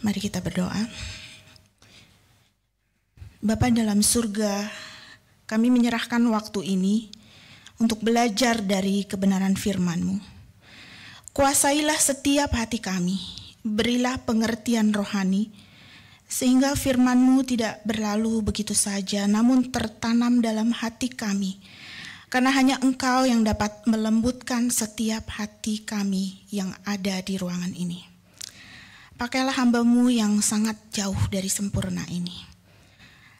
Mari kita berdoa. Bapa dalam surga, kami menyerahkan waktu ini untuk belajar dari kebenaran firman-Mu. Kuasailah setiap hati kami, berilah pengertian rohani, sehingga firman-Mu tidak berlalu begitu saja, namun tertanam dalam hati kami. Karena hanya Engkau yang dapat melembutkan setiap hati kami yang ada di ruangan ini. Pakailah hamba-Mu yang sangat jauh dari sempurna ini.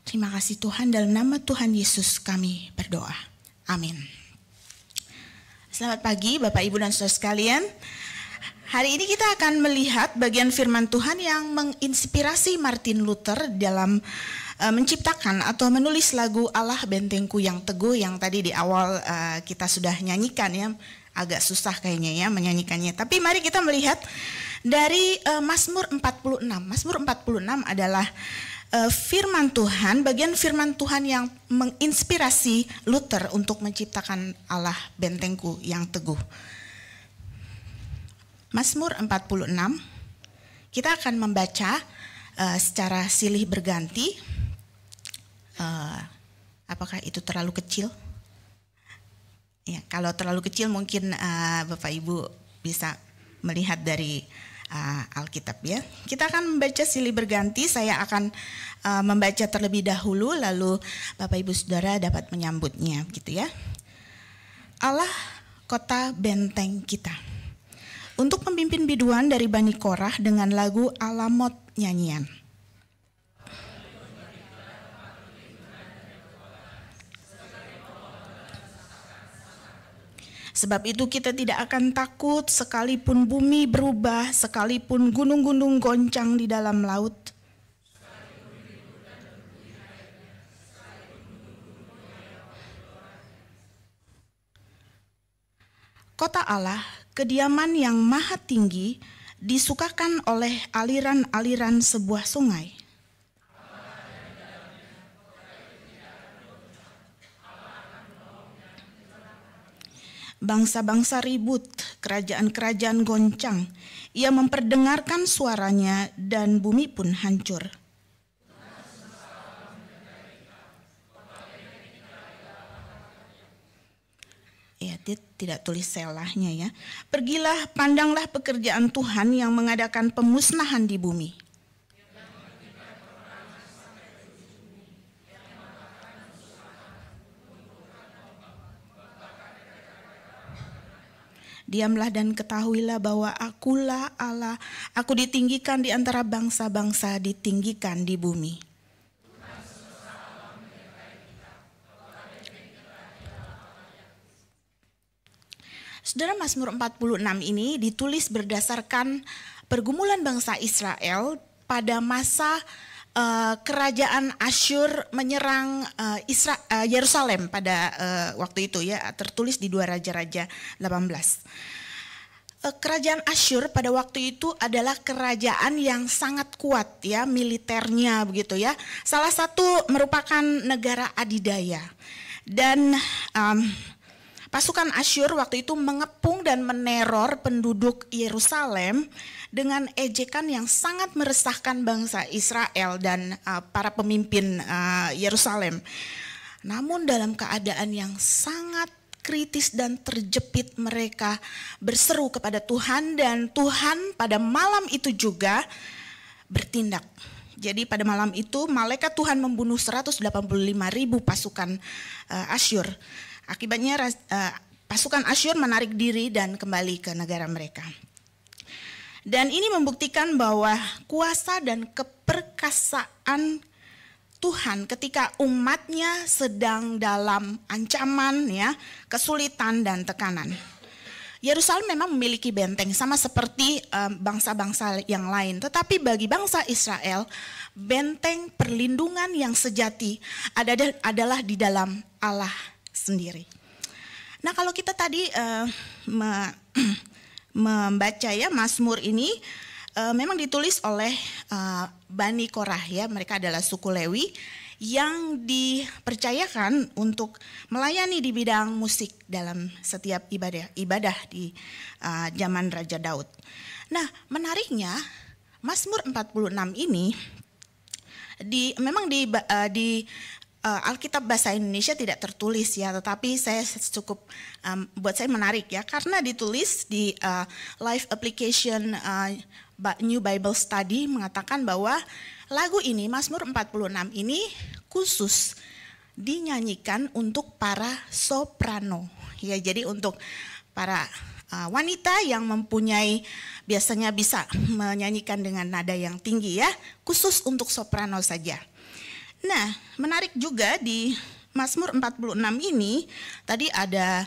Terima kasih Tuhan, dalam nama Tuhan Yesus kami berdoa. Amin. Selamat pagi Bapak Ibu dan Saudara sekalian. Hari ini kita akan melihat bagian firman Tuhan yang menginspirasi Martin Luther dalam menciptakan atau menulis lagu Allah Bentengku yang Teguh yang tadi di awal kita sudah nyanyikan ya. Agak susah kayaknya ya menyanyikannya. Tapi mari kita melihat dari Mazmur 46. Mazmur 46 adalah firman Tuhan, bagian firman Tuhan yang menginspirasi Luther untuk menciptakan Allah Bentengku yang Teguh. Mazmur 46, kita akan membaca secara silih berganti. Apakah itu terlalu kecil? Ya, kalau terlalu kecil mungkin Bapak Ibu bisa melihat dari Alkitab ya. Kita akan membaca silih berganti. Saya akan membaca terlebih dahulu, lalu Bapak Ibu Saudara dapat menyambutnya, gitu ya. Allah, kota benteng kita. Untuk pemimpin biduan dari Bani Korah dengan lagu Alamot nyanyian. Sebab itu kita tidak akan takut sekalipun bumi berubah, sekalipun gunung-gunung goncang di dalam laut. Kota Allah, kediaman yang maha tinggi, disukakan oleh aliran-aliran sebuah sungai. Bangsa-bangsa ribut, kerajaan-kerajaan goncang. Ia memperdengarkan suaranya dan bumi pun hancur. Ya, dia tidak tulis selahnya ya. Pergilah, pandanglah pekerjaan Tuhan yang mengadakan pemusnahan di bumi. Diamlah dan ketahuilah bahwa akulah Allah, aku ditinggikan di antara bangsa-bangsa, ditinggikan di bumi. Saudara, Mazmur 46 ini ditulis berdasarkan pergumulan bangsa Israel pada masa kerajaan Asyur menyerang Yerusalem pada waktu itu ya, tertulis di 2 Raja-Raja 18. Kerajaan Asyur pada waktu itu adalah kerajaan yang sangat kuat ya, militernya begitu ya. Salah satu merupakan negara adidaya. Dan pasukan Asyur waktu itu mengepung dan meneror penduduk Yerusalem dengan ejekan yang sangat meresahkan bangsa Israel dan para pemimpin Yerusalem. Namun dalam keadaan yang sangat kritis dan terjepit, mereka berseru kepada Tuhan, dan Tuhan pada malam itu juga bertindak. Jadi pada malam itu malaikat Tuhan membunuh 185.000 pasukan Asyur. Akibatnya pasukan Asyur menarik diri dan kembali ke negara mereka. Dan ini membuktikan bahwa kuasa dan keperkasaan Tuhan ketika umatnya sedang dalam ancaman ya, kesulitan dan tekanan. Yerusalem memang memiliki benteng sama seperti bangsa-bangsa yang lain. Tetapi bagi bangsa Israel, benteng perlindungan yang sejati adalah di dalam Allah sendiri. Nah, kalau kita tadi membaca ya Mazmur ini memang ditulis oleh Bani Korah ya, mereka adalah suku Lewi yang dipercayakan untuk melayani di bidang musik dalam setiap ibadah di zaman Raja Daud. Nah, menariknya Mazmur 46 ini memang di Alkitab bahasa Indonesia tidak tertulis ya, tetapi saya cukup buat saya menarik ya, karena ditulis di Live Application New Bible Study mengatakan bahwa lagu ini, Mazmur 46 ini khusus dinyanyikan untuk para soprano. Ya, jadi untuk para wanita yang mempunyai, biasanya bisa menyanyikan dengan nada yang tinggi ya, khusus untuk soprano saja. Nah, menarik juga di Mazmur 46 ini, tadi ada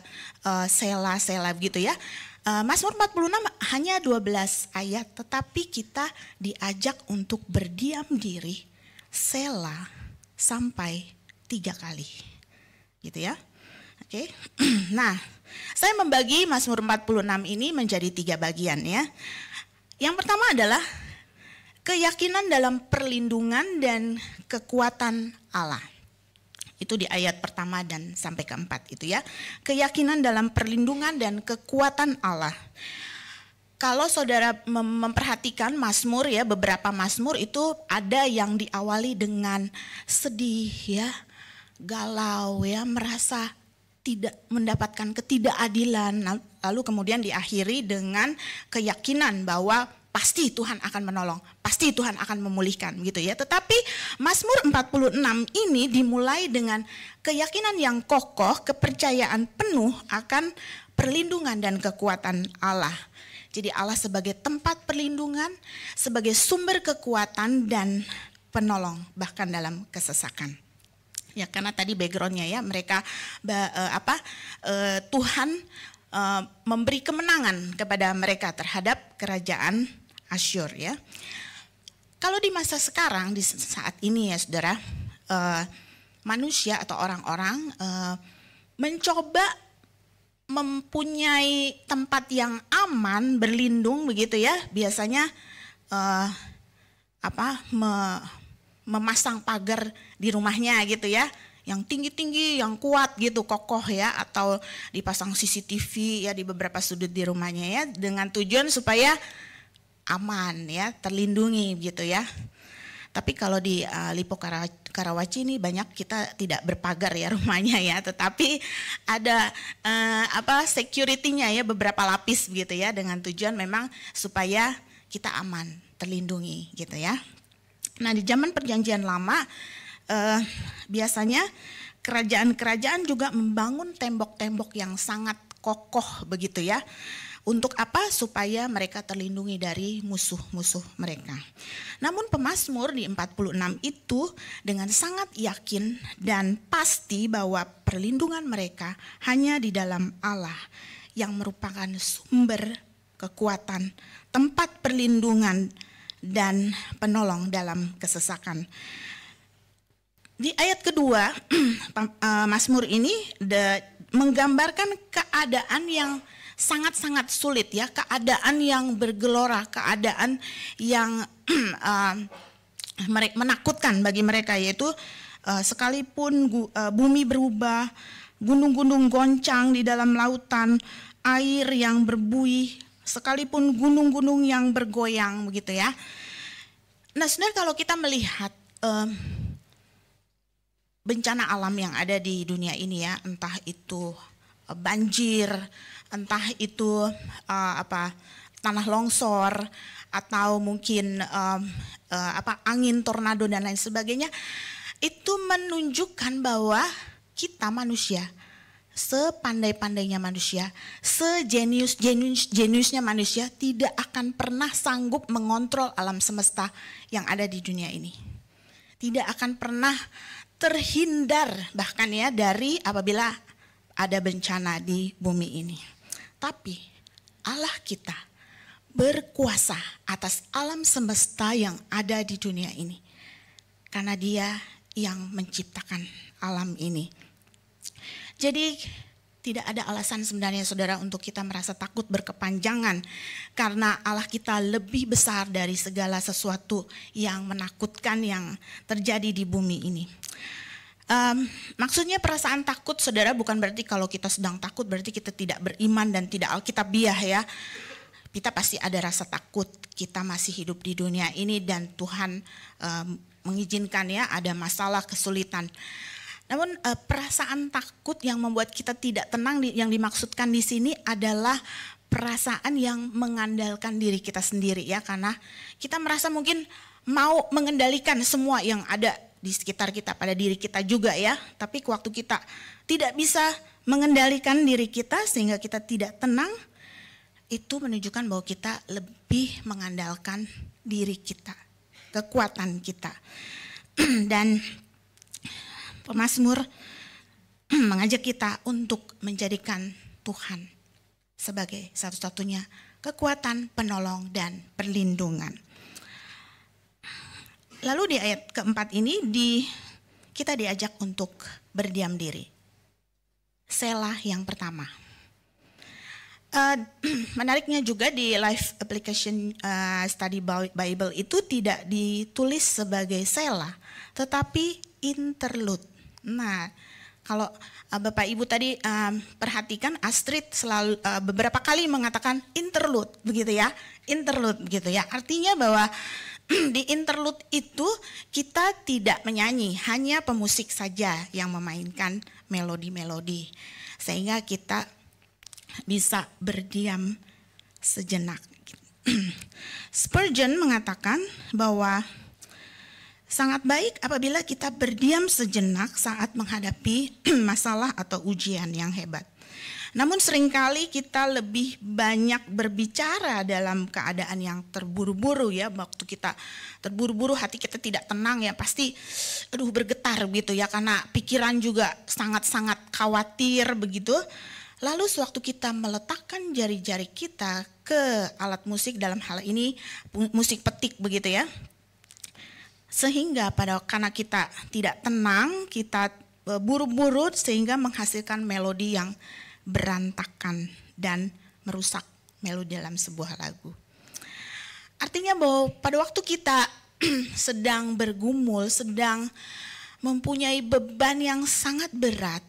sela-sela gitu ya. Mazmur 46 hanya 12 ayat, tetapi kita diajak untuk berdiam diri, sela sampai 3 kali. Gitu ya. Oke. Nah, saya membagi Mazmur 46 ini menjadi 3 bagian ya. Yang pertama adalah keyakinan dalam perlindungan dan kekuatan Allah. Itu di ayat pertama dan sampai keempat itu ya. Keyakinan dalam perlindungan dan kekuatan Allah. Kalau saudara memperhatikan Mazmur ya, beberapa Mazmur itu ada yang diawali dengan sedih ya, galau ya, merasa tidak mendapatkan ketidakadilan, lalu kemudian diakhiri dengan keyakinan bahwa pasti Tuhan akan menolong, pasti Tuhan akan memulihkan gitu ya. Tetapi Mazmur 46 ini dimulai dengan keyakinan yang kokoh, kepercayaan penuh akan perlindungan dan kekuatan Allah. Jadi Allah sebagai tempat perlindungan, sebagai sumber kekuatan dan penolong bahkan dalam kesesakan. Ya, karena tadi backgroundnya ya, mereka Tuhan memberi kemenangan kepada mereka terhadap kerajaan Asyur ya. Kalau di masa sekarang, di saat ini ya saudara, manusia atau orang-orang mencoba mempunyai tempat yang aman, berlindung begitu ya. Biasanya memasang pagar di rumahnya gitu ya, yang tinggi-tinggi, yang kuat gitu, kokoh ya, atau dipasang CCTV ya di beberapa sudut di rumahnya ya, dengan tujuan supaya aman ya, terlindungi gitu ya. Tapi kalau di Lipo Karawaci ini banyak kita tidak berpagar ya rumahnya ya, tetapi ada security-nya ya, beberapa lapis gitu ya, dengan tujuan memang supaya kita aman, terlindungi gitu ya. Nah, di zaman Perjanjian Lama biasanya kerajaan-kerajaan juga membangun tembok-tembok yang sangat kokoh begitu ya. Untuk apa? Supaya mereka terlindungi dari musuh-musuh mereka. Namun pemazmur di 46 itu dengan sangat yakin dan pasti bahwa perlindungan mereka hanya di dalam Allah yang merupakan sumber kekuatan, tempat perlindungan dan penolong dalam kesesakan. Di ayat kedua, Mazmur ini menggambarkan keadaan yang sangat-sangat sulit ya, keadaan yang bergelora, keadaan yang menakutkan bagi mereka, yaitu sekalipun bumi berubah, gunung-gunung goncang di dalam lautan, air yang berbuih, sekalipun gunung-gunung yang bergoyang begitu ya. Nah, sebenarnya kalau kita melihat bencana alam yang ada di dunia ini ya, entah itu banjir, entah itu tanah longsor, atau mungkin angin tornado dan lain sebagainya, itu menunjukkan bahwa kita manusia, sepandai-pandainya manusia, sejenius-jeniusnya manusia, tidak akan pernah sanggup mengontrol alam semesta yang ada di dunia ini. Tidak akan pernah terhindar bahkan ya dari apabila ada bencana di bumi ini. Tapi Allah kita berkuasa atas alam semesta yang ada di dunia ini. Karena Dia yang menciptakan alam ini. Jadi tidak ada alasan sebenarnya saudara untuk kita merasa takut berkepanjangan. Karena Allah kita lebih besar dari segala sesuatu yang menakutkan yang terjadi di bumi ini. Maksudnya perasaan takut saudara bukan berarti kalau kita sedang takut berarti kita tidak beriman dan tidak alkitabiah ya. kita pasti ada rasa takut, kita masih hidup di dunia ini dan Tuhan mengizinkan ya ada masalah, kesulitan. Namun perasaan takut yang membuat kita tidak tenang yang dimaksudkan di sini adalah perasaan yang mengandalkan diri kita sendiri ya, karena kita merasa mungkin mau mengendalikan semua yang ada di sekitar kita, pada diri kita juga ya. Tapi waktu kita tidak bisa mengendalikan diri kita sehingga kita tidak tenang, itu menunjukkan bahwa kita lebih mengandalkan diri kita, kekuatan kita. Dan pemazmur mengajak kita untuk menjadikan Tuhan sebagai satu-satunya kekuatan, penolong, dan perlindungan. Lalu di ayat keempat ini kita diajak untuk berdiam diri. Selah yang pertama. Menariknya juga di Life Application Study Bible itu tidak ditulis sebagai selah, tetapi interlude. Nah, kalau Bapak Ibu tadi perhatikan, Astrid selalu beberapa kali mengatakan interlude, begitu ya, interlude, begitu ya. Artinya bahwa di interlude itu kita tidak menyanyi, hanya pemusik saja yang memainkan melodi-melodi, sehingga kita bisa berdiam sejenak. Spurgeon mengatakan bahwa sangat baik apabila kita berdiam sejenak saat menghadapi masalah atau ujian yang hebat. Namun seringkali kita lebih banyak berbicara dalam keadaan yang terburu-buru ya. Waktu kita terburu-buru, hati kita tidak tenang ya, pasti bergetar gitu ya, karena pikiran juga sangat-sangat khawatir begitu. Lalu sewaktu kita meletakkan jari-jari kita ke alat musik, dalam hal ini musik petik begitu ya, sehingga karena kita tidak tenang, kita buru-buru sehingga menghasilkan melodi yang berantakan dan merusak melodi dalam sebuah lagu. Artinya bahwa pada waktu kita sedang bergumul, sedang mempunyai beban yang sangat berat,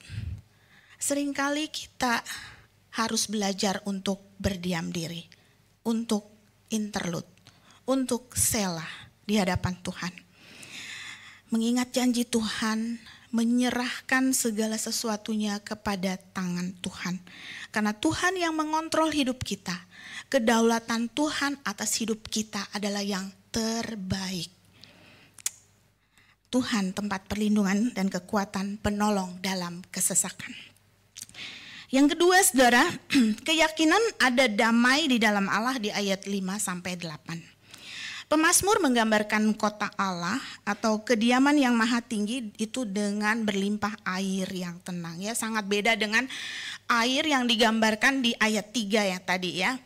seringkali kita harus belajar untuk berdiam diri, untuk interlude, untuk selah di hadapan Tuhan. Mengingat janji Tuhan, menyerahkan segala sesuatunya kepada tangan Tuhan. Karena Tuhan yang mengontrol hidup kita, kedaulatan Tuhan atas hidup kita adalah yang terbaik. Tuhan tempat perlindungan dan kekuatan, penolong dalam kesesakan. Yang kedua, saudara, keyakinan ada damai di dalam Allah di ayat 5-8. Pemazmur menggambarkan kota Allah atau kediaman yang maha tinggi itu dengan berlimpah air yang tenang ya, sangat beda dengan air yang digambarkan di ayat 3 yang tadi ya.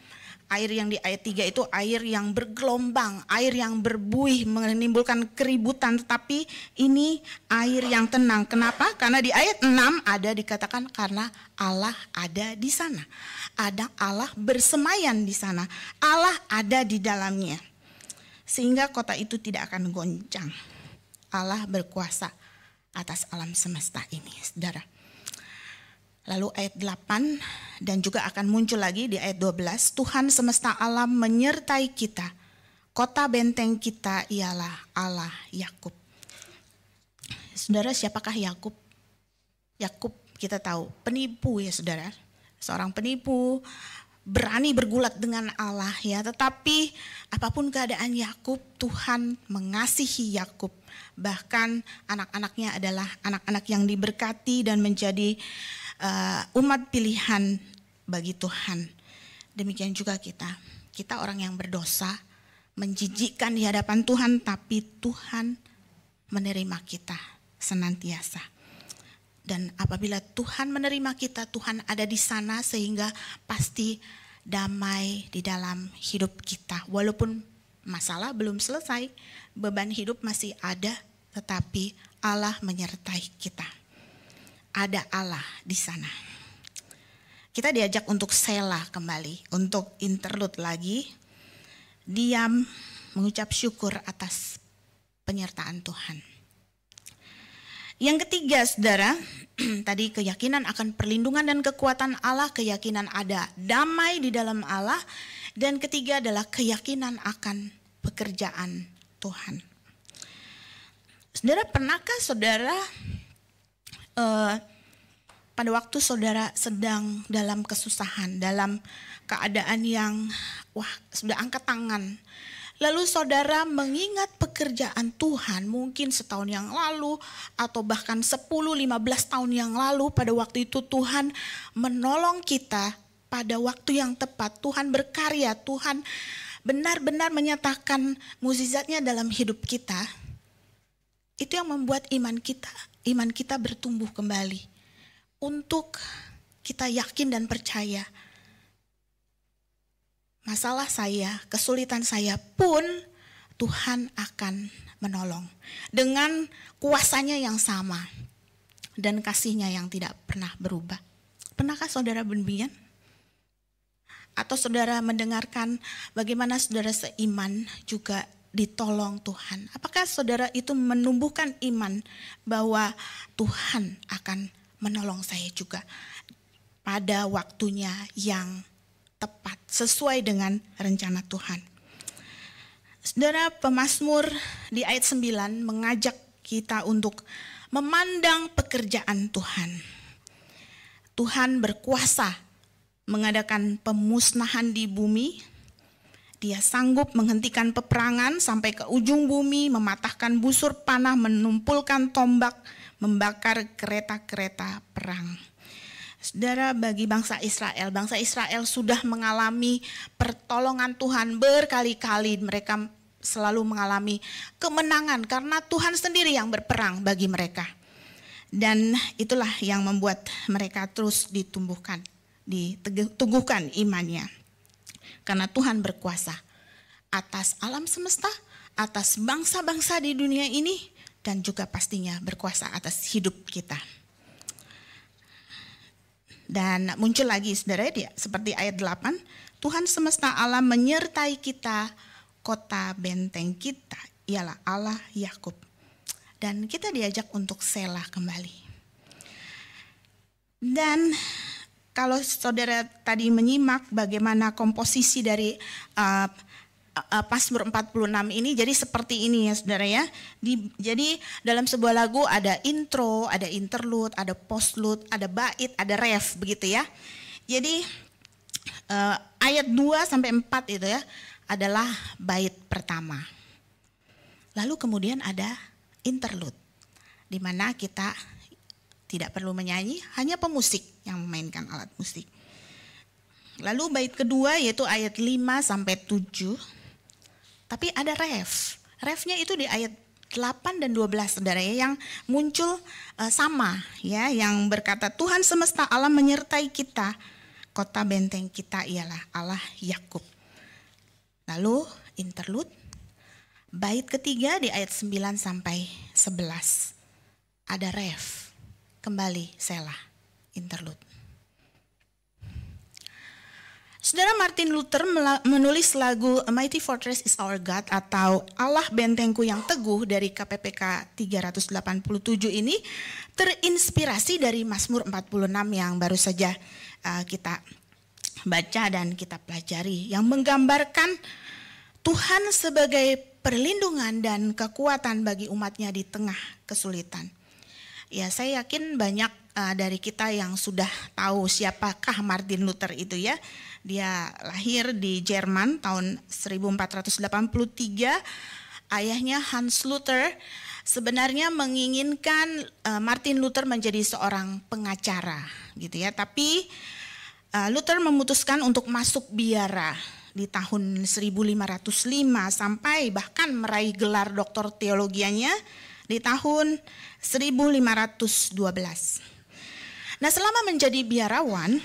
Air yang di ayat 3 itu air yang bergelombang, air yang berbuih, menimbulkan keributan. Tetapi ini air yang tenang. Kenapa? Karena di ayat 6 ada dikatakan karena Allah ada di sana. Ada Allah bersemayan di sana. Allah ada di dalamnya. Sehingga kota itu tidak akan goncang. Allah berkuasa atas alam semesta ini, saudara. Lalu ayat 8 dan juga akan muncul lagi di ayat 12. Tuhan semesta alam menyertai kita. Kota benteng kita ialah Allah Yakub. Saudara, siapakah Yakub? Yakub kita tahu penipu ya saudara. Seorang penipu, berani bergulat dengan Allah ya. Tetapi apapun keadaan Yakub, Tuhan mengasihi Yakub. Bahkan anak-anaknya adalah anak-anak yang diberkati dan menjadi umat pilihan bagi Tuhan. Demikian juga kita orang yang berdosa, menjijikkan di hadapan Tuhan, tapi Tuhan menerima kita senantiasa. Dan apabila Tuhan menerima kita, Tuhan ada di sana sehingga pasti damai di dalam hidup kita. Walaupun masalah belum selesai, beban hidup masih ada, tetapi Allah menyertai kita. Ada Allah di sana. Kita diajak untuk selah kembali, untuk interlude lagi, diam, mengucap syukur atas penyertaan Tuhan. Yang ketiga, saudara, tadi keyakinan akan perlindungan dan kekuatan Allah, keyakinan ada damai di dalam Allah. Dan ketiga adalah keyakinan akan pekerjaan Tuhan. Saudara, pernahkah saudara pada waktu saudara sedang dalam kesusahan, dalam keadaan yang sudah angkat tangan, lalu saudara mengingat pekerjaan Tuhan mungkin setahun yang lalu atau bahkan 10-15 tahun yang lalu, pada waktu itu Tuhan menolong kita pada waktu yang tepat, Tuhan berkarya, Tuhan benar-benar menyatakan mukjizatnya dalam hidup kita. Itu yang membuat iman kita bertumbuh kembali. Untuk kita yakin dan percaya, masalah saya, kesulitan saya pun Tuhan akan menolong. Dengan kuasanya yang sama dan kasihnya yang tidak pernah berubah. Pernahkah saudara demikian? Atau saudara mendengarkan bagaimana saudara seiman juga ditolong Tuhan? Apakah saudara itu menumbuhkan iman bahwa Tuhan akan menolong saya juga pada waktunya yang tepat, sesuai dengan rencana Tuhan? Saudara, pemazmur di ayat 9 mengajak kita untuk memandang pekerjaan Tuhan. Tuhan berkuasa mengadakan pemusnahan di bumi. Dia sanggup menghentikan peperangan sampai ke ujung bumi, mematahkan busur panah, menumpulkan tombak, membakar kereta-kereta perang. Saudara, bagi bangsa Israel sudah mengalami pertolongan Tuhan berkali-kali. Mereka selalu mengalami kemenangan karena Tuhan sendiri yang berperang bagi mereka. Dan itulah yang membuat mereka terus diteguhkan imannya. Karena Tuhan berkuasa atas alam semesta, atas bangsa-bangsa di dunia ini, dan juga pastinya berkuasa atas hidup kita. Dan muncul lagi saudara, seperti ayat 8, Tuhan semesta alam menyertai kita, kota benteng kita ialah Allah Yakub. Dan kita diajak untuk selah kembali. Dan kalau saudara tadi menyimak bagaimana komposisi dari Mazmur 46 ini, jadi seperti ini ya saudara ya. Jadi dalam sebuah lagu ada intro, ada interlude, ada postlude, ada bait, ada ref begitu ya. Jadi ayat 2 sampai 4 itu ya adalah bait pertama. Lalu kemudian ada interlude, di mana kita tidak perlu menyanyi, hanya pemusik yang memainkan alat musik. Lalu bait kedua yaitu ayat 5 sampai 7. Tapi ada ref. Refnya itu di ayat 8 dan 12 saudara ya, yang muncul sama ya, yang berkata Tuhan semesta alam menyertai kita, kota benteng kita ialah Allah Yakub. Lalu interlude bait ketiga di ayat 9 sampai 11. Ada ref. Kembali selah, interlude. Saudara, Martin Luther menulis lagu A Mighty Fortress is Our God atau Allah Bentengku yang Teguh dari KPPK 387 ini terinspirasi dari Mazmur 46 yang baru saja kita baca dan kita pelajari, yang menggambarkan Tuhan sebagai perlindungan dan kekuatan bagi umatnya di tengah kesulitan. Ya, saya yakin banyak dari kita yang sudah tahu siapakah Martin Luther itu ya. Dia lahir di Jerman tahun 1483. Ayahnya Hans Luther sebenarnya menginginkan Martin Luther menjadi seorang pengacara gitu ya. Tapi Luther memutuskan untuk masuk biara di tahun 1505 sampai bahkan meraih gelar doktor teologianya di tahun 1512. Nah, selama menjadi biarawan,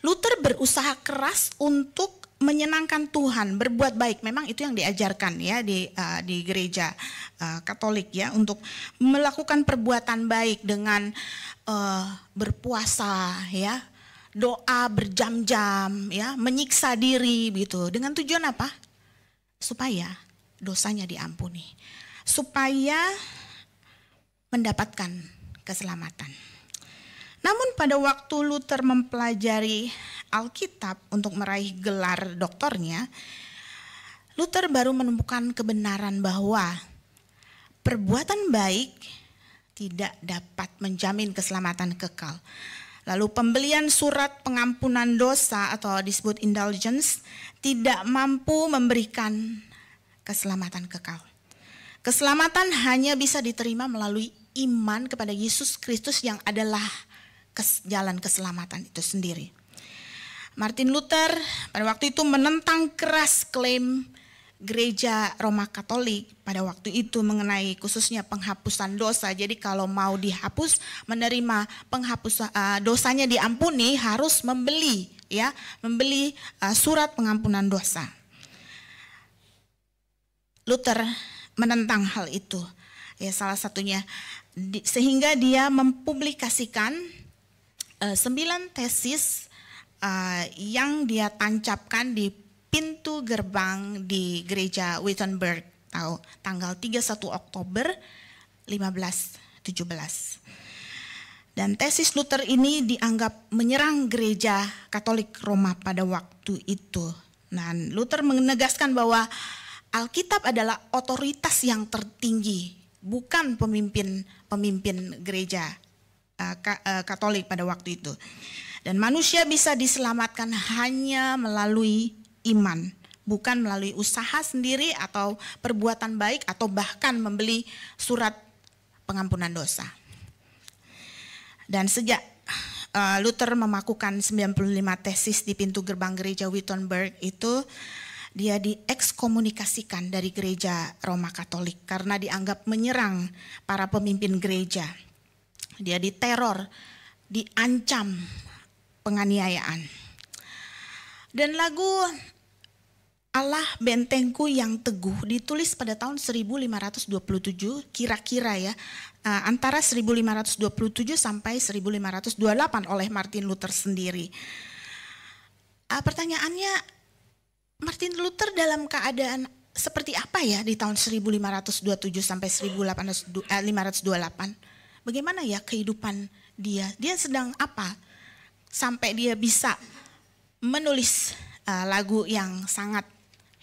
Luther berusaha keras untuk menyenangkan Tuhan, berbuat baik. Memang itu yang diajarkan ya di gereja Katolik ya, untuk melakukan perbuatan baik dengan berpuasa ya, doa berjam-jam ya, menyiksa diri gitu. Dengan tujuan apa? Supaya dosanya diampuni, supaya mendapatkan keselamatan. Namun pada waktu Luther mempelajari Alkitab untuk meraih gelar doktornya, Luther baru menemukan kebenaran bahwa perbuatan baik tidak dapat menjamin keselamatan kekal. Lalu pembelian surat pengampunan dosa atau disebut indulgence tidak mampu memberikan keselamatan kekal. Keselamatan hanya bisa diterima melalui iman kepada Yesus Kristus yang adalah jalan keselamatan itu sendiri. Martin Luther pada waktu itu menentang keras klaim Gereja Roma Katolik pada waktu itu mengenai khususnya penghapusan dosa. Jadi kalau mau dihapus, menerima penghapusan dosanya diampuni harus membeli surat pengampunan dosa. Luther menentang hal itu. Ya, salah satunya sehingga dia mempublikasikan 9 tesis yang dia tancapkan di pintu gerbang di gereja Wittenberg tanggal 31 Oktober 1517. Dan tesis Luther ini dianggap menyerang gereja Katolik Roma pada waktu itu. Nah, Luther menegaskan bahwa Alkitab adalah otoritas yang tertinggi, bukan pemimpin gereja Katolik pada waktu itu. Dan manusia bisa diselamatkan hanya melalui iman, bukan melalui usaha sendiri atau perbuatan baik atau bahkan membeli surat pengampunan dosa. Dan sejak Luther memakukan 95 tesis di pintu gerbang gereja Wittenberg itu, dia diekskomunikasikan dari gereja Roma Katolik karena dianggap menyerang para pemimpin gereja. Dia diteror, diancam penganiayaan. Dan lagu Allah Bentengku yang Teguh ditulis pada tahun 1527 kira-kira ya, antara 1527 sampai 1528 oleh Martin Luther sendiri. Pertanyaannya, Martin Luther dalam keadaan seperti apa ya di tahun 1527 sampai 1528? Bagaimana ya kehidupan dia? Dia sedang apa sampai dia bisa menulis lagu yang sangat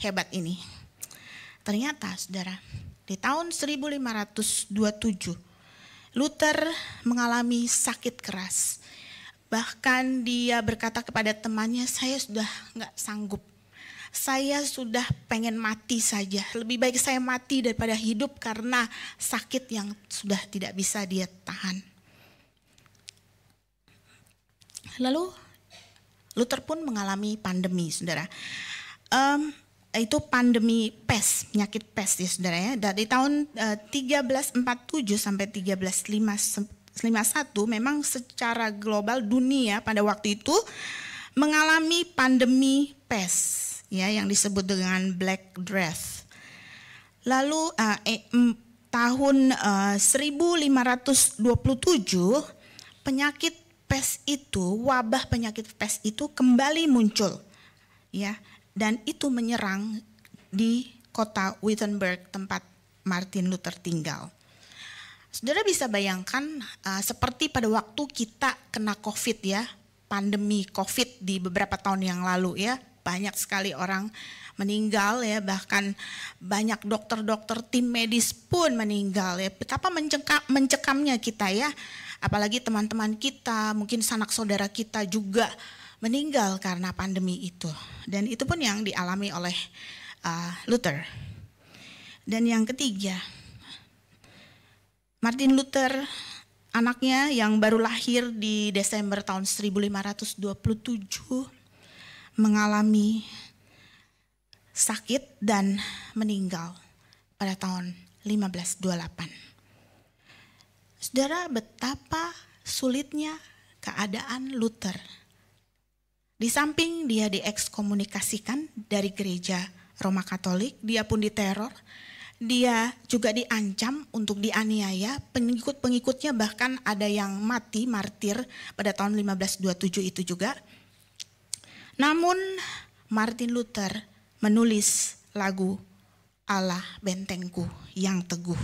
hebat ini? Ternyata saudara, di tahun 1527 Luther mengalami sakit keras. Bahkan dia berkata kepada temannya, saya sudah gak sanggup. Saya sudah pengen mati saja. Lebih baik saya mati daripada hidup karena sakit yang sudah tidak bisa dia tahan. Lalu Luther pun mengalami pandemi, saudara. Itu pandemi pes, penyakit pes ya saudara ya. Dari tahun 1347 sampai 1351 memang secara global dunia pada waktu itu mengalami pandemi pes ya yang disebut dengan Black Death. Lalu tahun 1527 penyakit pes itu, wabah penyakit pes itu kembali muncul ya, dan itu menyerang di kota Wittenberg tempat Martin Luther tinggal. Saudara bisa bayangkan seperti pada waktu kita kena COVID ya, pandemi COVID di beberapa tahun yang lalu ya, banyak sekali orang meninggal ya, bahkan banyak dokter-dokter tim medis pun meninggal ya. Betapa mencekamnya kita ya. Apalagi teman-teman kita, mungkin sanak saudara kita juga meninggal karena pandemi itu. Dan itu pun yang dialami oleh Luther. Dan yang ketiga, Martin Luther, anaknya yang baru lahir di Desember tahun 1527, mengalami sakit dan meninggal pada tahun 1528. Saudara, betapa sulitnya keadaan Luther. Di samping dia diekskomunikasikan dari gereja Roma Katolik, dia pun diteror, dia juga diancam untuk dianiaya, pengikut-pengikutnya bahkan ada yang mati martir pada tahun 1527 itu juga. Namun Martin Luther menulis lagu Allah Bentengku yang Teguh.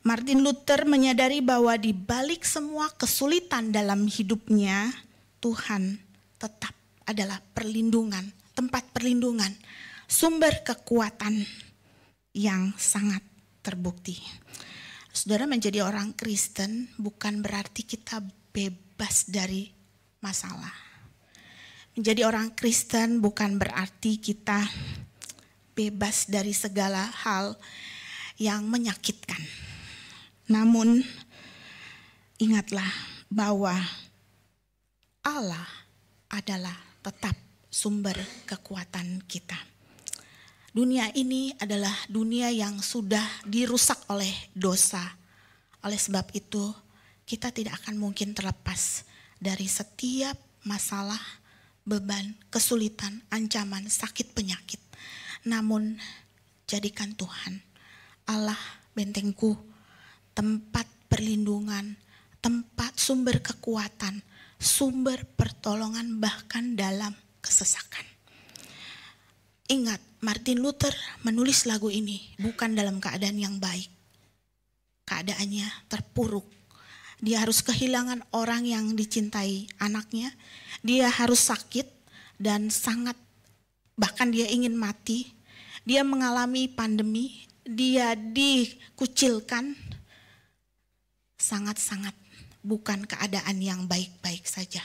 Martin Luther menyadari bahwa di balik semua kesulitan dalam hidupnya, Tuhan tetap adalah perlindungan, tempat perlindungan, sumber kekuatan yang sangat terbukti. Saudara, menjadi orang Kristen bukan berarti kita bebas dari masalah. Menjadi orang Kristen bukan berarti kita bebas dari segala hal yang menyakitkan. Namun ingatlah bahwa Allah adalah tetap sumber kekuatan kita. Dunia ini adalah dunia yang sudah dirusak oleh dosa. Oleh sebab itu, kita tidak akan mungkin terlepas dari setiap masalah, beban, kesulitan, ancaman, sakit, penyakit. Namun, jadikan Tuhan Allah bentengku, tempat perlindungan, tempat sumber kekuatan, sumber pertolongan bahkan dalam kesesakan. Ingat, Martin Luther menulis lagu ini bukan dalam keadaan yang baik. Keadaannya terpuruk. Dia harus kehilangan orang yang dicintai anaknya. Dia harus sakit dan bahkan dia ingin mati. Dia mengalami pandemi. Dia dikucilkan. Sangat-sangat bukan keadaan yang baik-baik saja.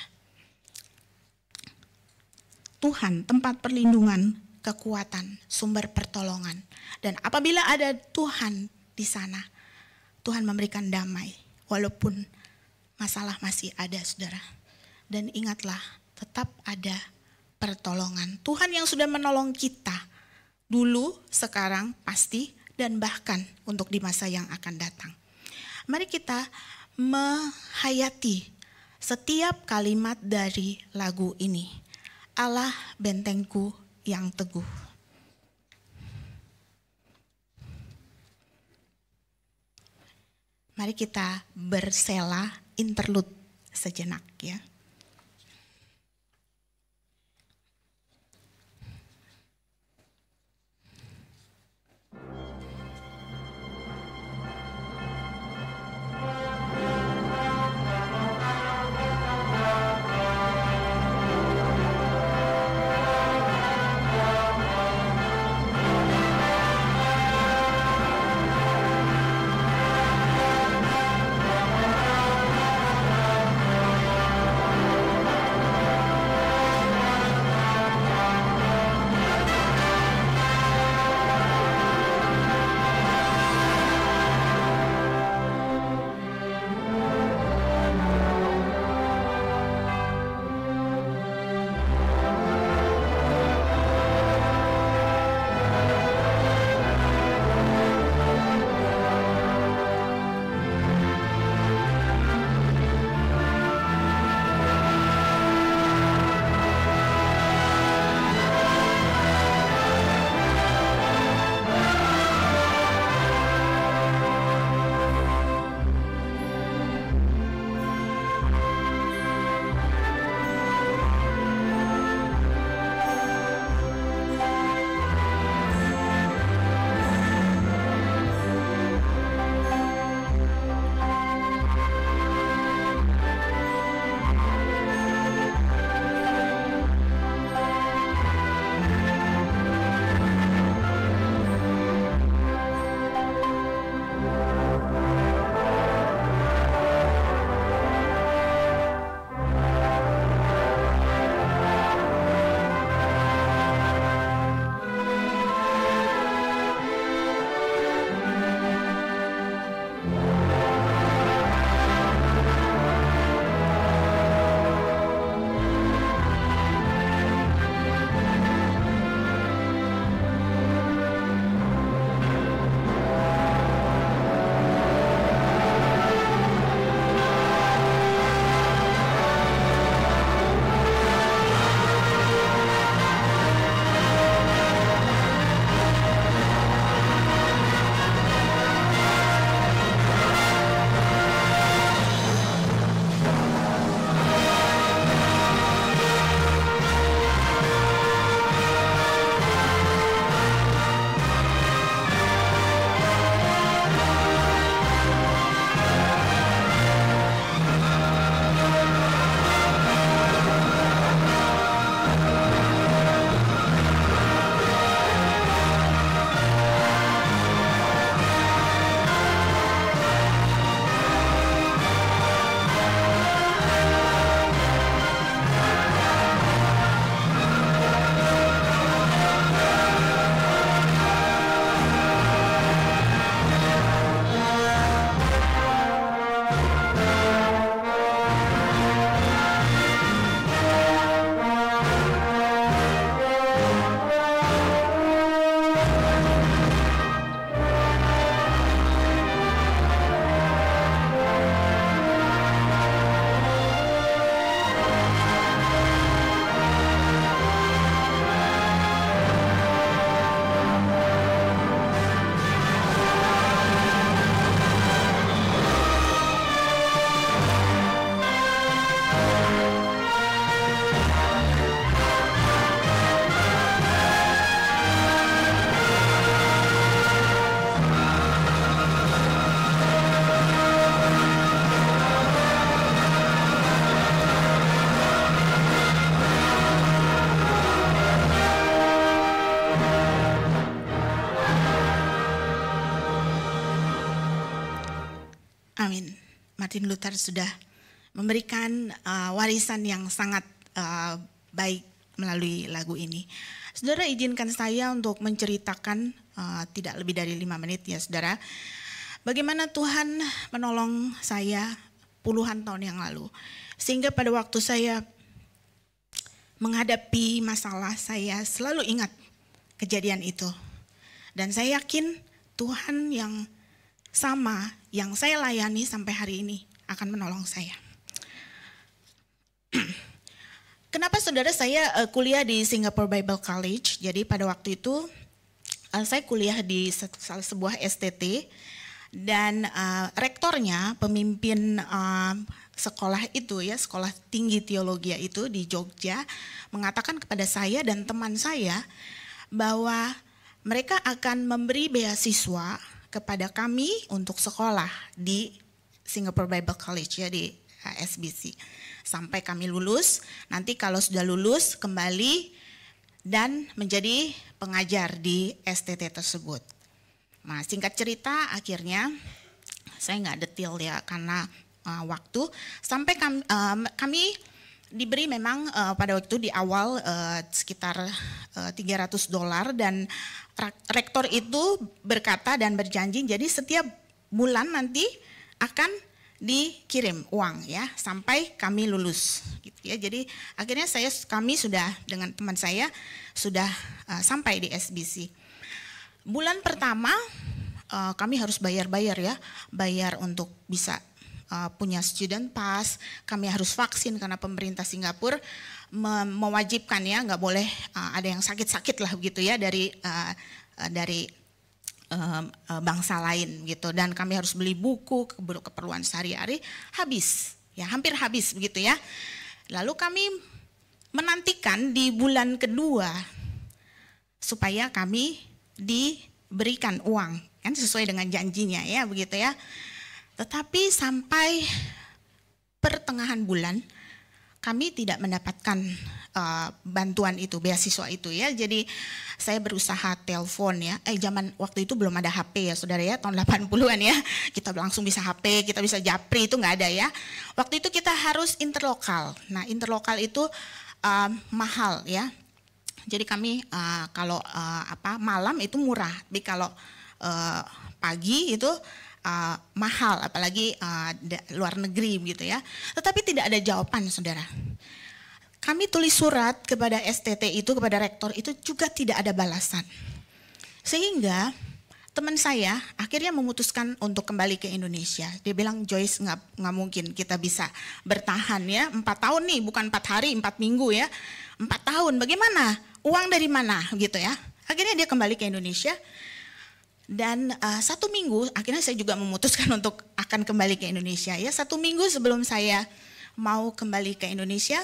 Tuhan, tempat perlindungan, kekuatan, sumber pertolongan. Dan apabila ada Tuhan di sana, Tuhan memberikan damai. Walaupun masalah masih ada, saudara. Dan ingatlah, tetap ada pertolongan. Tuhan yang sudah menolong kita dulu, sekarang, pasti, dan bahkan untuk di masa yang akan datang. Mari kita menghayati setiap kalimat dari lagu ini. Allah bentengku yang teguh. Mari kita bersela interlude sejenak ya. Amin. Martin Luther sudah memberikan warisan yang sangat baik melalui lagu ini. Saudara, izinkan saya untuk menceritakan tidak lebih dari 5 menit ya saudara. Bagaimana Tuhan menolong saya puluhan tahun yang lalu. Sehingga pada waktu saya menghadapi masalah, saya selalu ingat kejadian itu. Dan saya yakin Tuhan yang sama yang saya layani sampai hari ini akan menolong saya. Kenapa saudara saya kuliah di Singapore Bible College? Jadi pada waktu itu saya kuliah di sebuah STT dan rektornya, pemimpin sekolah itu ya, sekolah tinggi teologi itu di Jogja, mengatakan kepada saya dan teman saya bahwa mereka akan memberi beasiswa kepada kami untuk sekolah di Singapore Bible College ya, di SBC. Sampai kami lulus, nanti kalau sudah lulus kembali dan menjadi pengajar di STT tersebut. Nah, singkat cerita akhirnya saya nggak detail ya karena waktu, sampai kami diberi memang pada waktu itu di awal sekitar $300 dan rektor itu berkata dan berjanji jadi setiap bulan nanti akan dikirim uang ya sampai kami lulus gitu ya. Jadi akhirnya kami sudah dengan teman saya sudah sampai di SBC. Bulan pertama kami harus bayar ya, bayar untuk bisa punya student pass, kami harus vaksin karena pemerintah Singapura mewajibkan ya, nggak boleh ada yang sakit-sakit lah begitu ya dari bangsa lain gitu. Dan kami harus beli buku, keperluan sehari-hari habis ya, hampir habis begitu ya. Lalu kami menantikan di bulan kedua supaya kami diberikan uang kan sesuai dengan janjinya ya begitu ya. Tetapi sampai pertengahan bulan kami tidak mendapatkan bantuan itu, beasiswa itu ya. Jadi saya berusaha telepon ya. Zaman waktu itu belum ada HP ya saudara ya, tahun 80-an ya. Kita langsung bisa HP, kita bisa japri, itu nggak ada ya. Waktu itu kita harus interlokal. Nah interlokal itu mahal ya. Jadi kami kalau malam itu murah, tapi kalau pagi itu mahal, apalagi luar negeri gitu ya. Tetapi tidak ada jawaban saudara. Kami tulis surat kepada STT itu, kepada rektor itu juga tidak ada balasan. Sehingga teman saya akhirnya memutuskan untuk kembali ke Indonesia. Dia bilang, Joyce nggak mungkin kita bisa bertahan ya, 4 tahun nih, bukan 4 hari, 4 minggu ya. 4 tahun, bagaimana? Uang dari mana gitu ya. Akhirnya dia kembali ke Indonesia. Dan 1 minggu akhirnya saya juga memutuskan untuk akan kembali ke Indonesia ya. 1 minggu sebelum saya mau kembali ke Indonesia,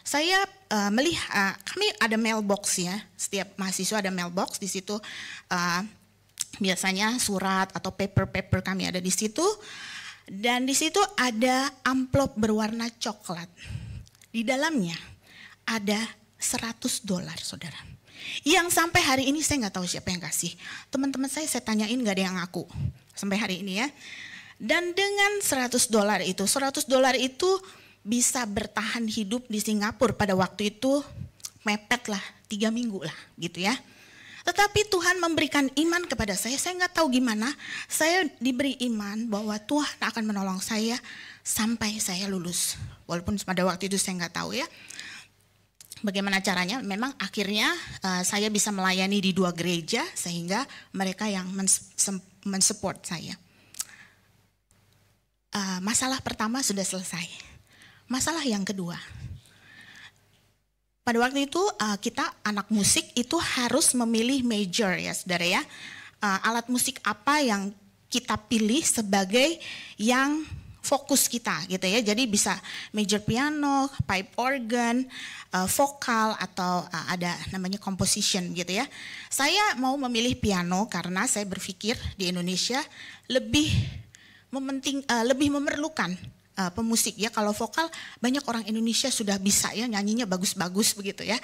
saya melihat kami ada mailbox ya. Setiap mahasiswa ada mailbox di situ. Biasanya surat atau paper kami ada di situ. Dan di situ ada amplop berwarna coklat. Di dalamnya ada $100 saudara. Yang sampai hari ini saya nggak tahu siapa yang kasih. Teman-teman saya tanyain nggak ada yang ngaku sampai hari ini ya. Dan dengan $100 itu bisa bertahan hidup di Singapura pada waktu itu mepet lah 3 minggu lah gitu ya. Tetapi Tuhan memberikan iman kepada saya nggak tahu gimana. Saya diberi iman bahwa Tuhan akan menolong saya sampai saya lulus. Walaupun pada waktu itu saya nggak tahu ya. Bagaimana caranya? Memang akhirnya saya bisa melayani di 2 gereja sehingga mereka yang mensupport saya. Masalah pertama sudah selesai. Masalah yang kedua. Pada waktu itu kita anak musik itu harus memilih major ya saudara ya. Alat musik apa yang kita pilih sebagai yang fokus kita gitu ya. Jadi bisa major piano, pipe organ, vokal atau ada namanya composition gitu ya. Saya mau memilih piano karena saya berpikir di Indonesia lebih memerlukan pemusik ya. Kalau vokal banyak orang Indonesia sudah bisa ya, nyanyinya bagus-bagus begitu ya.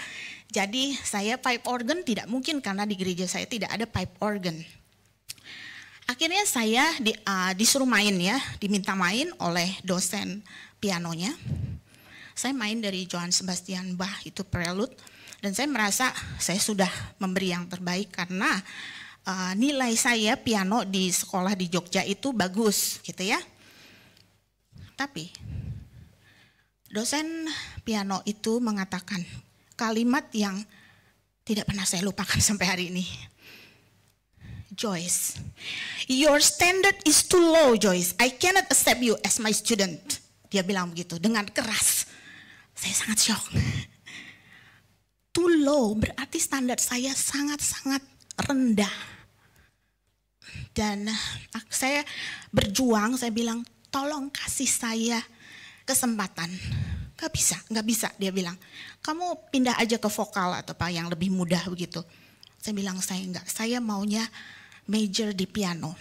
Jadi saya pipe organ tidak mungkin karena di gereja saya tidak ada pipe organ. Akhirnya saya disuruh main ya, diminta main oleh dosen pianonya. Saya main dari Johann Sebastian Bach itu Prelude, dan saya merasa saya sudah memberi yang terbaik karena nilai saya piano di sekolah di Jogja itu bagus gitu ya. Tapi dosen piano itu mengatakan kalimat yang tidak pernah saya lupakan sampai hari ini. Joyce, your standard is too low, Joyce. I cannot accept you as my student. Dia bilang begitu dengan keras. Saya sangat shock. Too low berarti standar saya sangat-sangat rendah. Dan saya berjuang, saya bilang tolong kasih saya kesempatan. Gak bisa dia bilang. Kamu pindah aja ke vokal atau apa yang lebih mudah begitu. Saya bilang saya enggak, saya maunya major di piano.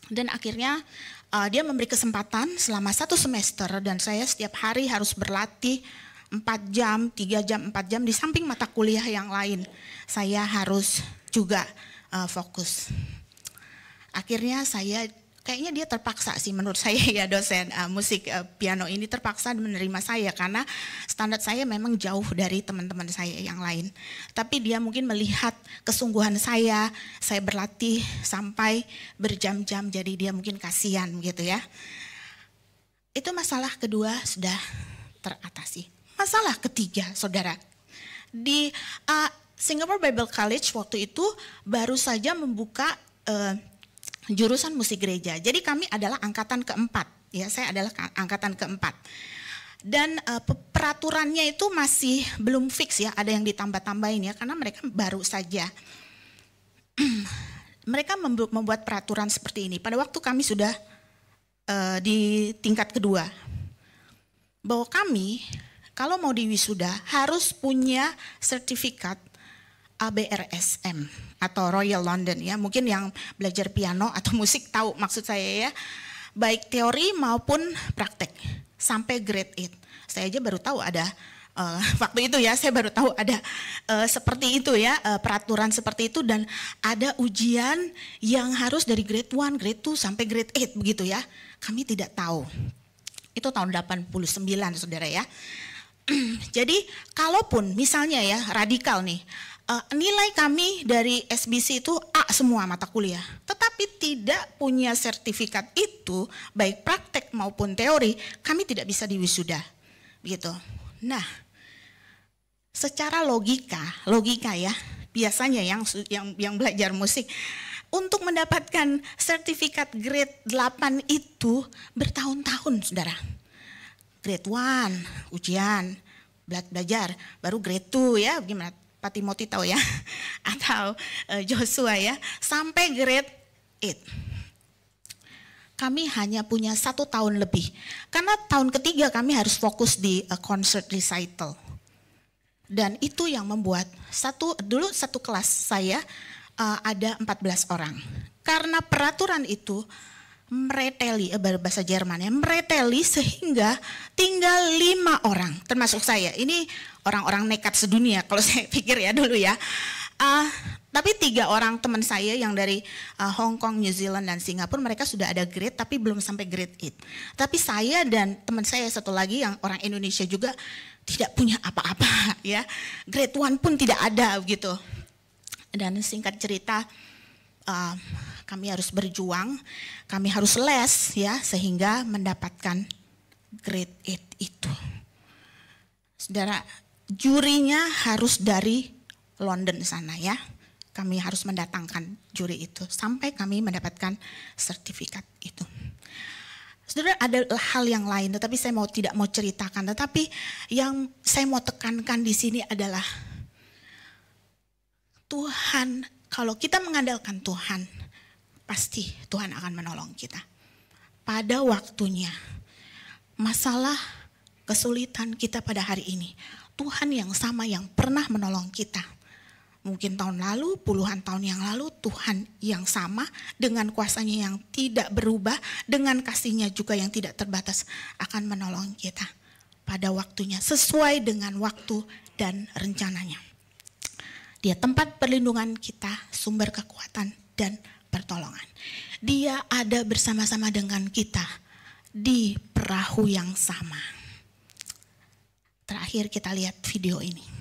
Dan akhirnya dia memberi kesempatan selama 1 semester dan saya setiap hari harus berlatih 4 jam, 3 jam, 4 jam di samping mata kuliah yang lain. Saya harus juga fokus. Akhirnya kayaknya dia terpaksa sih menurut saya ya, dosen musik piano ini terpaksa menerima saya karena standar saya memang jauh dari teman-teman saya yang lain. Tapi dia mungkin melihat kesungguhan saya berlatih sampai berjam-jam, jadi dia mungkin kasihan gitu ya. Itu masalah kedua sudah teratasi. Masalah ketiga, saudara, di Singapore Bible College waktu itu baru saja membuka jurusan musik gereja. Jadi kami adalah angkatan keempat, ya saya adalah angkatan keempat. Dan peraturannya itu masih belum fix ya, ada yang ditambah-tambahin ya, karena mereka baru saja. Mereka membuat peraturan seperti ini. Pada waktu kami sudah di tingkat kedua, bahwa kami kalau mau diwisuda harus punya sertifikat ABRSM atau Royal London ya, mungkin yang belajar piano atau musik tahu maksud saya ya, baik teori maupun praktek sampai grade 8. Saya aja baru tahu ada waktu itu ya, saya baru tahu ada seperti itu ya, peraturan seperti itu, dan ada ujian yang harus dari grade 1, grade 2 sampai grade 8 begitu ya. Kami tidak tahu. Itu tahun 89 saudara ya. Jadi kalaupun misalnya ya radikal nih, nilai kami dari SBC itu A semua mata kuliah, tetapi tidak punya sertifikat itu, baik praktek maupun teori, kami tidak bisa diwisuda, begitu. Nah, secara logika ya, biasanya yang belajar musik untuk mendapatkan sertifikat grade 8 itu bertahun-tahun, saudara. Grade 1 ujian, belajar, baru grade 2 ya, gimana? Pak Timothy tahu ya, atau Joshua ya, sampai grade 8. Kami hanya punya 1 tahun lebih, karena tahun ketiga kami harus fokus di concert recital. Dan itu yang membuat dulu satu kelas saya ada 14 orang. Karena peraturan itu mereteli, bahasa Jerman ya, mereteli sehingga tinggal 5 orang, termasuk saya. Ini orang-orang nekat sedunia kalau saya pikir ya dulu ya. Tapi 3 orang teman saya yang dari Hong Kong, New Zealand dan Singapura, mereka sudah ada grade tapi belum sampai grade 8. Tapi saya dan teman saya satu lagi yang orang Indonesia juga tidak punya apa-apa ya. Grade 1 pun tidak ada begitu. Dan singkat cerita, kami harus berjuang, kami harus les ya sehingga mendapatkan grade 8 itu. Saudara, jurinya harus dari London sana ya. Kami harus mendatangkan juri itu sampai kami mendapatkan sertifikat itu. Saudara, ada hal yang lain tetapi saya tidak mau ceritakan, tetapi yang saya mau tekankan di sini adalah Tuhan, kalau kita mengandalkan Tuhan, pasti Tuhan akan menolong kita. Pada waktunya, masalah kesulitan kita pada hari ini, Tuhan yang sama yang pernah menolong kita. Mungkin tahun lalu, puluhan tahun yang lalu, Tuhan yang sama dengan kuasanya yang tidak berubah, dengan kasihnya juga yang tidak terbatas akan menolong kita pada waktunya, sesuai dengan waktu dan rencananya. Dia tempat perlindungan kita, sumber kekuatan dan pertolongan. Dia ada bersama-sama dengan kita di perahu yang sama. Terakhir kita lihat video ini.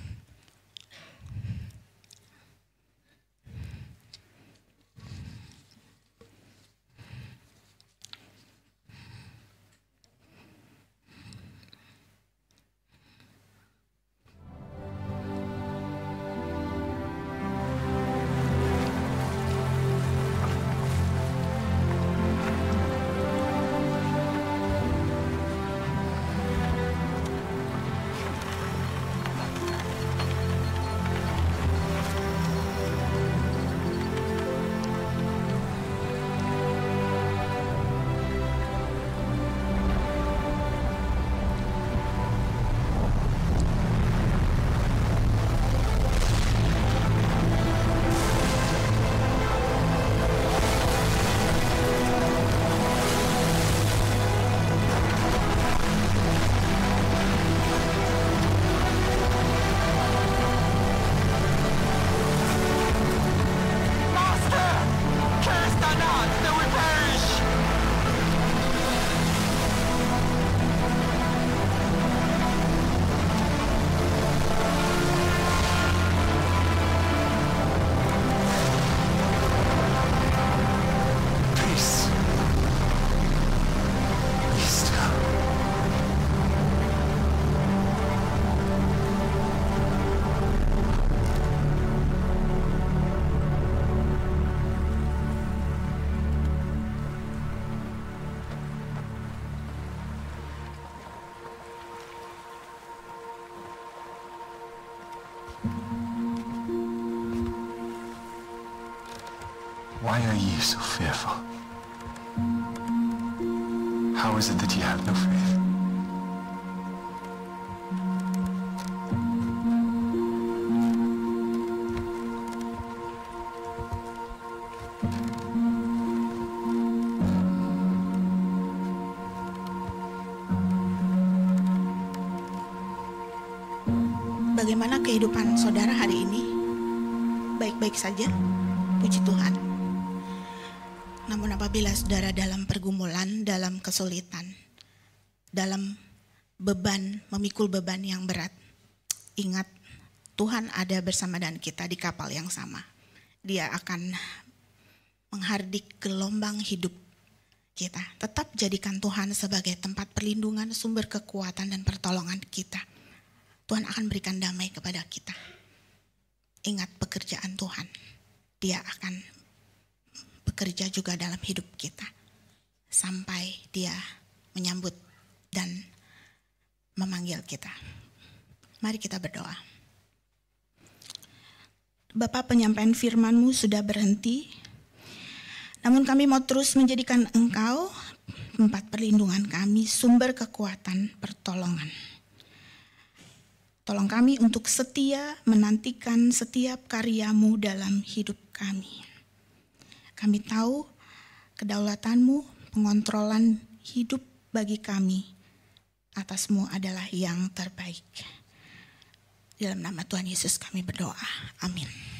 Why are you so fearful? How is it that you have no faith? Bagaimana kehidupan saudara hari ini? Baik-baik saja, puji Tuhan. Namun apabila saudara dalam pergumulan, dalam kesulitan, dalam beban, memikul beban yang berat, ingat Tuhan ada bersama dengan kita di kapal yang sama. Dia akan menghardik gelombang hidup kita. Tetap jadikan Tuhan sebagai tempat perlindungan, sumber kekuatan dan pertolongan kita. Tuhan akan berikan damai kepada kita. Ingat pekerjaan Tuhan. Dia akan bekerja juga dalam hidup kita sampai dia menyambut dan memanggil kita. Mari kita berdoa. Bapa, penyampaian firman-Mu sudah berhenti, namun kami mau terus menjadikan Engkau tempat perlindungan kami, sumber kekuatan, pertolongan. Tolong kami untuk setia menantikan setiap karya-Mu dalam hidup kami. Kami tahu kedaulatan-Mu, pengontrolan hidup bagi kami atas-Mu adalah yang terbaik. Dalam nama Tuhan Yesus kami berdoa. Amin.